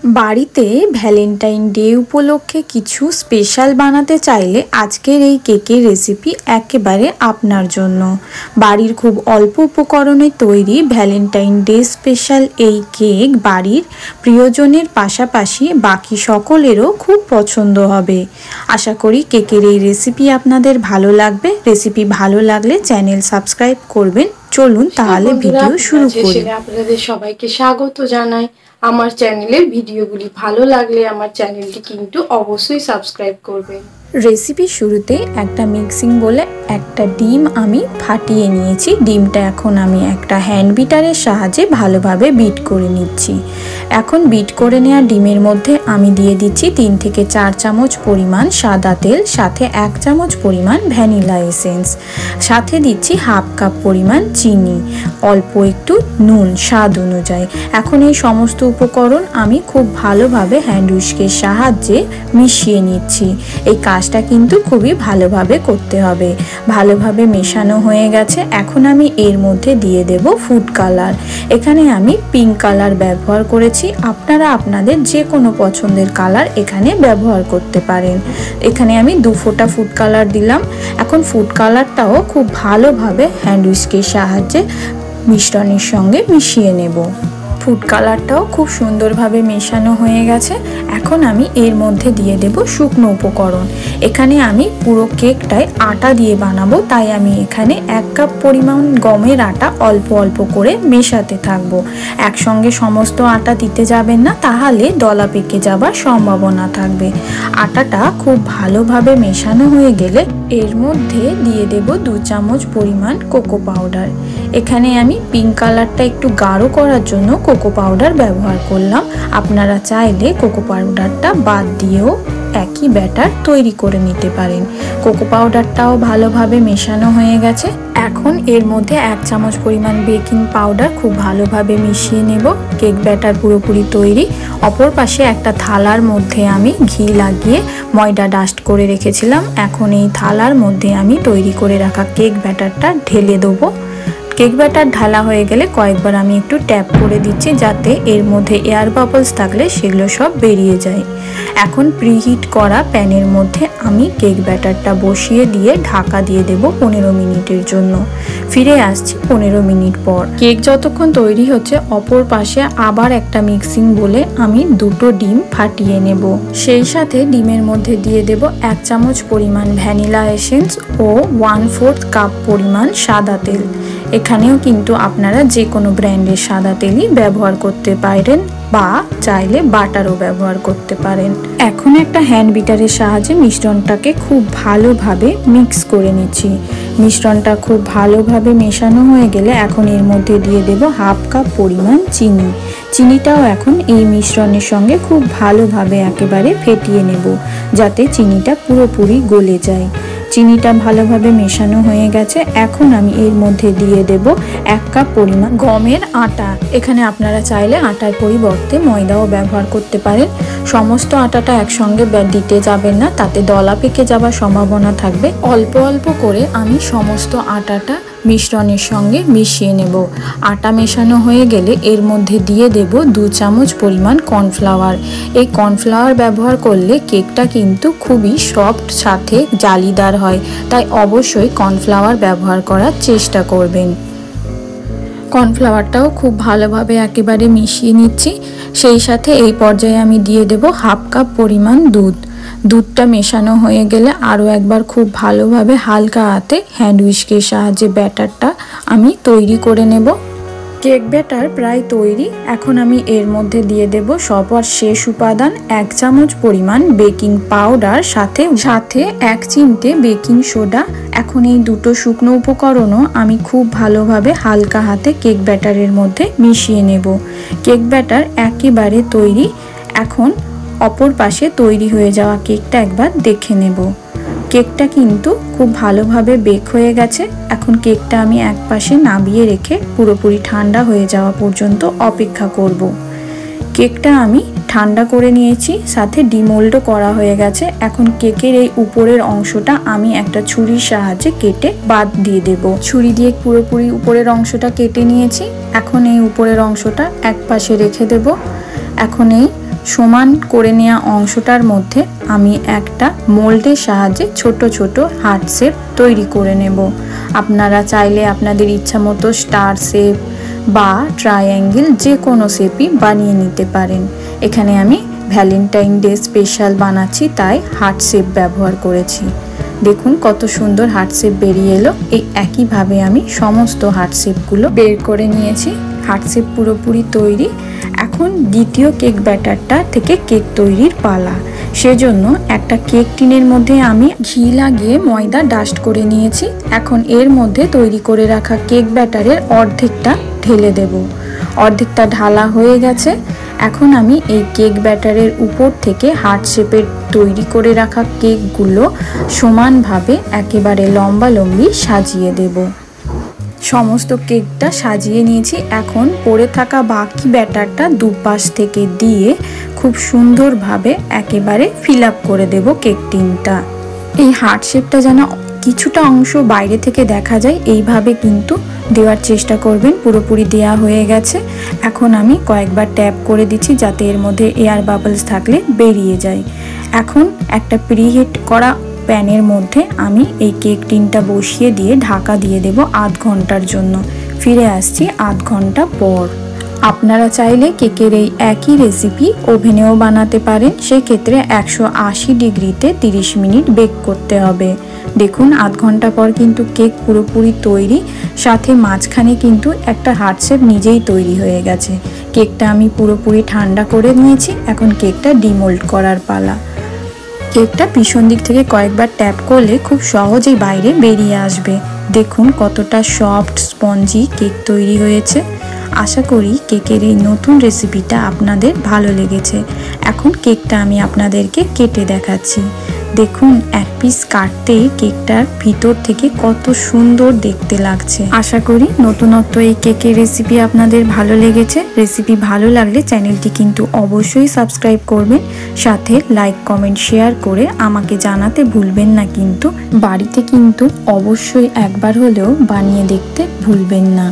বাড়িতে Valentine day উপলক্ষে কিছু স্পেশাল বানাতে চাইলে আজকের এই কেকের রেসিপি একেবারে আপনার জন্য। বাড়ির খুব অল্প উপকরণে তৈরি ভ্যালেন্টাইন ডে স্পেশাল এই কেক বাড়ির প্রিয়জনের পাশাপাশি বাকি সকলেরও খুব পছন্দ হবে। আশা করি কেকের এই রেসিপি আপনাদের ভালো লাগবে। রেসিপি ভালো লাগলে চ্যানেল সাবস্ক্রাইব করবেন। চলুন তাহলে ভিডিও শুরু করি। আপনাদের সবাইকে স্বাগত জানাই। আমার চ্যানেলের ভিডিওগুলি ভালো লাগলে আমার চ্যানেলটি কিন্তু অবশ্যই সাবস্ক্রাইব করবেন। রেসিপির শুরুতে একটা মিক্সিং বলে একটা ডিম আমি ফাটিয়ে নিয়েছি। ডিমটা এখন আমি একটা হ্যান্ড বিটারের সাহায্যে ভালোভাবে বিট করে নিচ্ছি। এখন বিট করে নেওয়া ডিমের মধ্যে আমি দিয়ে দিচ্ছি 3 থেকে 4 চামচ পরিমাণ সাদা তেল, সাথে 1 চামচ পরিমাণ ভ্যানিলা এসেন্স, সাথে দিচ্ছি হাফ কাপ পরিমাণ চিনি, অল্প একটু নুন স্বাদ অনুযায়ী। এখন এই সমস্ত উপকরণ আমি খুব ভালোভাবে হ্যান্ড উইস্কের সাহায্যে মিশিয়ে নিচ্ছি। এই কাজটা কিন্তু খুবই ভালোভাবে করতে হবে। ভালোভাবে মেশানো হয়ে গেছে। এখন আমি এর মধ্যে দিয়ে দেব ফুড কালার। এখানে আমি পিঙ্ক কালার ব্যবহার করেছি। আপনারা আপনাদের যে কোনো পছন্দের কালার এখানে ব্যবহার করতে পারেন। এখানে আমি 2 ফোঁটা ফুড কালার দিলাম। এখন ফুড কালারটাও খুব ভালোভাবে হ্যান্ড উইস্কের সাহায্যে মিশ্রণের সঙ্গে মিশিয়ে নেব। ফুড কালারটাও খুব সুন্দরভাবে মেশানো হয়ে গেছে। এখন আমি এর মধ্যে দিয়ে দেব শুকনো উপকরণ। এখানে আমি পুরো কেকটায় আটা দিয়ে বানাবো, তাই আমি এখানে 1 কাপ পরিমাণ গমের আটা অল্প অল্প করে মেশাতে থাকবো। একসঙ্গে সমস্ত আটা দিতে যাবেন না, তাহলে দলা পেকে যাবার সম্ভাবনা থাকবে। আটাটা খুব ভালোভাবে মেশানো হয়ে গেলে এর মধ্যে দিয়ে দেব 2 চামচ পরিমাণ কোকো পাউডার। এখানে আমি পিঙ্ক কালারটা একটু গাঢ় করার জন্য কোকো পাউডার ব্যবহার করলাম। আপনারা চাইলে কোকো পাউডারটা বাদ দিয়েও একই ব্যাটার তৈরি করে নিতে পারেন। কোকো পাউডারটাও ভালোভাবে মেশানো হয়ে গেছে। এখন এর মধ্যে 1 চামচ পরিমাণ বেকিং পাউডার খুব ভালোভাবে মিশিয়ে নেব। কেক ব্যাটার পুরোপুরি তৈরি। অপর পাশে একটা থালার মধ্যে আমি ঘি লাগিয়ে ময়দা ডাস্ট করে রেখেছিলাম। এখন এই থালার মধ্যে আমি তৈরি করে রাখা কেক ব্যাটারটা ঢেলে দেবো। কেক ব্যাটার ঢালা হয়ে গেলে কয়েকবার আমি একটু ট্যাপ করে দিচ্ছি, যাতে এর মধ্যে এয়ার বাবলস থাকলে সেগুলো সব বেরিয়ে যায়। এখন প্রিহিট করা প্যানের মধ্যে আমি কেক ব্যাটারটা বসিয়ে দিয়ে ঢাকা দিয়ে দেব 15 মিনিটের জন্য। ফিরে আসছি 15 মিনিট পর। কেক যতক্ষণ তৈরি হচ্ছে অপর পাশে আবার একটা মিক্সিং বলে আমি 2টো ডিম ফাটিয়ে নেব। সেই সাথে ডিমের মধ্যে দিয়ে দেব 1 চামচ পরিমাণ ভ্যানিলা এসেন্স ও 1/4 কাপ পরিমাণ সাদা তেল। এখানেও কিন্তু আপনারা যে কোনো ব্র্যান্ডের সাদা তেলই ব্যবহার করতে পারেন বা চাইলে বাটারও ব্যবহার করতে পারেন। এখন একটা হ্যান্ড বিটারের সাহায্যে মিশ্রণটাকে খুব ভালোভাবে মিক্স করে নিচ্ছি। মিশ্রণটা খুব ভালোভাবে মেশানো হয়ে গেলে এখন এর মধ্যে দিয়ে দেব হাফ কাপ পরিমাণ চিনি। চিনিটাও এখন এই মিশ্রণের সঙ্গে খুব ভালোভাবে একেবারে ফেটিয়ে নেব, যাতে চিনিটা পুরোপুরি গলে যায়। চিনিটা ভালোভাবে মেশানো হয়ে গেছে। এখন আমি এর মধ্যে দিয়ে দেব 1 কাপ পরিমাণ গমের আটা। এখানে আপনারা চাইলে আটার পরিবর্তে ময়দাও ব্যবহার করতে পারেন। সমস্ত আটাটা একসঙ্গে দিতে যাবেন না, তাতে দলা পেকে যাবার সম্ভাবনা থাকবে। অল্প অল্প করে আমি সমস্ত আটাটা মিশ্রণের সঙ্গে মিশিয়ে নেব। আটা মেশানো হয়ে গেলে এর মধ্যে দিয়ে দেব 2 চামচ পরিমাণ কর্নফ্লাওয়ার। এই কর্নফ্লাওয়ার ব্যবহার করলে কেকটা কিন্তু খুবই সফট সাথে জালিদার হয়, তাই অবশ্যই কর্নফ্লাওয়ার ব্যবহার করার চেষ্টা করবেন। কর্নফ্লাওয়ারটাও খুব ভালোভাবে একেবারে মিশিয়ে নিচ্ছি। সেই সাথে এই পর্যায়ে আমি দিয়ে দেব হাফ কাপ পরিমাণ দুধ। দুধটা মেশানো হয়ে গেলে আরও একবার খুব ভালোভাবে হালকা হাতে হ্যান্ড উইস্কের সাহায্যে ব্যাটারটা আমি তৈরি করে নেব। কেক ব্যাটার প্রায় তৈরি। এখন আমি এর মধ্যে দিয়ে দেব সবার শেষ উপাদান 1 চামচ পরিমাণ বেকিং পাউডার, সাথে 1 চিমটে বেকিং সোডা। এখন এই 2টো শুকনো উপকরণও আমি খুব ভালোভাবে হালকা হাতে কেক ব্যাটারের মধ্যে মিশিয়ে নেব। কেক ব্যাটার একেবারে তৈরি। এখন অপর পাশে তৈরি হয়ে যাওয়া কেকটা একবার দেখে নেব। কেকটা কিন্তু খুব ভালোভাবে বেক হয়ে গেছে। এখন কেকটা আমি এক পাশে নামিয়ে রেখে পুরোপুরি ঠান্ডা হয়ে যাওয়া পর্যন্ত অপেক্ষা করব। কেকটা আমি ঠান্ডা করে নিয়েছি, সাথে ডিমোল্ডও করা হয়ে গেছে। এখন কেকের এই উপরের অংশটা আমি একটা ছুরির সাহায্যে কেটে বাদ দিয়ে দেব। ছুরি দিয়ে পুরোপুরি উপরের অংশটা কেটে নিয়েছি। এখন এই উপরের অংশটা এক পাশে রেখে দেব। এখন এই সমান করে নেওয়া অংশটার মধ্যে আমি একটা মোল্ডের সাহায্যে ছোট ছোট হার্ট শেপ তৈরি করে নেব। আপনারা চাইলে আপনাদের ইচ্ছা মতো স্টার শেপ বা ট্রায়াঙ্গেল যে কোনো শেপই বানিয়ে নিতে পারেন। এখানে আমি ভ্যালেন্টাইন ডে স্পেশাল বানাচ্ছি, তাই হার্ট শেপ ব্যবহার করেছি। দেখুন কত সুন্দর হার্ট শেপ বেরিয়ে এলো। এই একইভাবে আমি সমস্ত হার্ট শেপগুলো বের করে নিয়েছি। হার্ট শেপ পুরোপুরি তৈরি। এখন দ্বিতীয় কেক ব্যাটারটা থেকে কেক তৈরির পালা। সেজন্য একটা কেক টিনের মধ্যে আমি ঘি লাগিয়ে ময়দা ডাস্ট করে নিয়েছি। এখন এর মধ্যে তৈরি করে রাখা কেক ব্যাটারের অর্ধেকটা ঢেলে দেব। অর্ধেকটা ঢালা হয়ে গেছে। এখন আমি এই কেক ব্যাটারের উপর থেকে হার্ট শেপের তৈরি করে রাখা কেকগুলো সমানভাবে একেবারে লম্বালম্বি সাজিয়ে দেব। সমস্ত কেকটা সাজিয়ে নিয়েছি। এখন পড়ে থাকা বাকি ব্যাটারটা দুপাশ থেকে দিয়ে খুব সুন্দরভাবে একেবারে ফিল আপ করে দেব কেক টিনটা। এই হার্ট শেপটা যেন কিছুটা অংশ বাইরে থেকে দেখা যায় এইভাবে কিন্তু দেওয়ার চেষ্টা করবেন। পুরোপুরি দেয়া হয়ে গেছে। এখন আমি কয়েকবার ট্যাপ করে দিচ্ছি যাতে এর মধ্যে এয়ার বাবলস থাকলে বেরিয়ে যায়। এখন একটা প্রিহিট করা প্যানের মধ্যে আমি এই কেক টিনটা বসিয়ে দিয়ে ঢাকা দিয়ে দেব আধ ঘন্টার জন্য। ফিরে আসছি আধ ঘন্টা পর। আপনারা চাইলে কেকের এই একই রেসিপি ওভেনেও বানাতে পারেন। সেক্ষেত্রে 180 ডিগ্রিতে 30 মিনিট বেক করতে হবে। দেখুন আধ ঘন্টা পর কিন্তু কেক পুরোপুরি তৈরি, সাথে মাঝখানে কিন্তু একটা হার্ট শেপ নিজেই তৈরি হয়ে গেছে। কেকটা আমি পুরোপুরি ঠান্ডা করে নিয়েছি। এখন কেকটা ডিমোল্ড করার পালা। কেকটা পিছন দিক থেকে কয়েকবার ট্যাপ করলে খুব সহজেই বাইরে বেরিয়ে আসবে। দেখুন কতটা সফট স্পঞ্জি কেক তৈরি হয়েছে। আশা করি কেকের এই নতুন রেসিপিটা আপনাদের ভালো লেগেছে। এখন কেকটা আমি আপনাদেরকে কেটে দেখাচ্ছি। দেখুন এক পিস কাটতেই কেকটার ভিতর থেকে কত সুন্দর দেখতে লাগছে। আশা করি নতুনত্ব এই কেকের রেসিপি আপনাদের ভালো লেগেছে। রেসিপি ভালো লাগলে চ্যানেলটি কিন্তু অবশ্যই সাবস্ক্রাইব করবেন, সাথে লাইক কমেন্ট শেয়ার করে আমাকে জানাতে ভুলবেন না। কিন্তু বাড়িতে কিন্তু অবশ্যই একবার হলেও বানিয়ে দেখতে ভুলবেন না।